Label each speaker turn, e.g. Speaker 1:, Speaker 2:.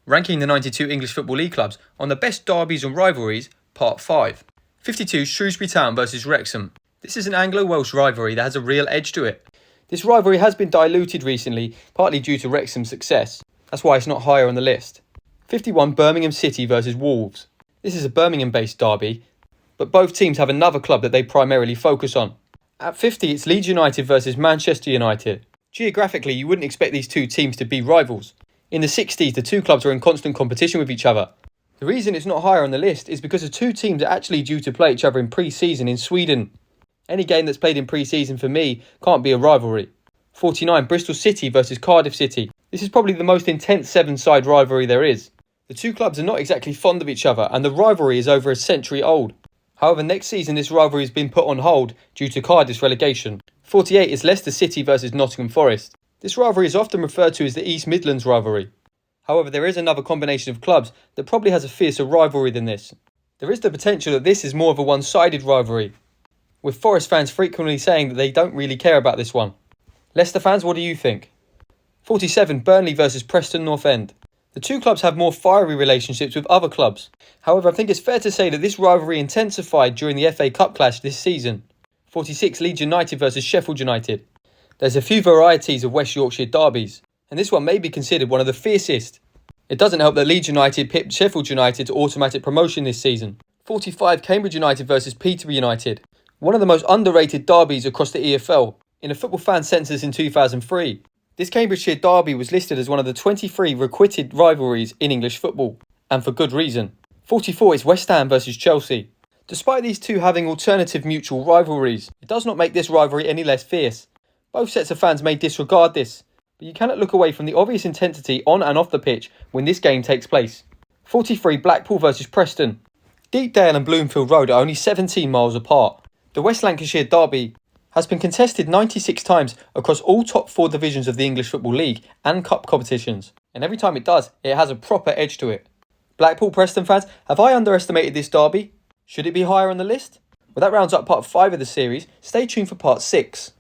Speaker 1: ranking the 92 English Football League clubs on the best derbies and rivalries, Part 5. 52 Shrewsbury Town vs Wrexham. This is an Anglo-Welsh rivalry that has a real edge to it. This rivalry has been diluted recently, partly due to Wrexham's success. That's why it's not higher on the list. 51 Birmingham City vs Wolves. This is a Birmingham-based derby, but both teams have another club that they primarily focus on. At 50, it's Leeds United vs Manchester United. Geographically, you wouldn't expect these two teams to be rivals. In the 60s, the two clubs are in constant competition with each other. The reason it's not higher on the list is because the two teams are actually due to play each other in pre-season in Sweden. Any game that's played in pre-season for me can't be a rivalry. 49 Bristol City vs Cardiff City. This is probably the most intense seven-side rivalry there is. The two clubs are not exactly fond of each other and the rivalry is over a century old. However, next season this rivalry has been put on hold due to Cardiff's relegation. 48 is Leicester City vs Nottingham Forest. This rivalry is often referred to as the East Midlands rivalry. However, there is another combination of clubs that probably has a fiercer rivalry than this. There is the potential that this is more of a one-sided rivalry, with Forest fans frequently saying that they don't really care about this one. Leicester fans, what do you think? 47 Burnley vs Preston North End. The two clubs have more fiery relationships with other clubs. However, I think it's fair to say that this rivalry intensified during the FA Cup clash this season. 46 Leeds United vs Sheffield United. There's a few varieties of West Yorkshire derbies, and this one may be considered one of the fiercest. It doesn't help that Leeds United pipped Sheffield United to automatic promotion this season. 45 Cambridge United vs Peterborough United. One of the most underrated derbies across the EFL in a football fan census in 2003. This Cambridgeshire derby was listed as one of the 23 requited rivalries in English football, and for good reason. 44 is West Ham vs Chelsea. Despite these two having alternative mutual rivalries, it does not make this rivalry any less fierce. Both sets of fans may disregard this, but you cannot look away from the obvious intensity on and off the pitch when this game takes place. 43 Blackpool vs Preston. Deepdale and Bloomfield Road are only 17 miles apart. The West Lancashire derby has been contested 96 times across all top 4 divisions of the English Football League and cup competitions, and every time it does, it has a proper edge to it. Blackpool Preston fans, have I underestimated this derby? Should it be higher on the list? Well, that rounds up part 5 of the series. Stay tuned for part 6.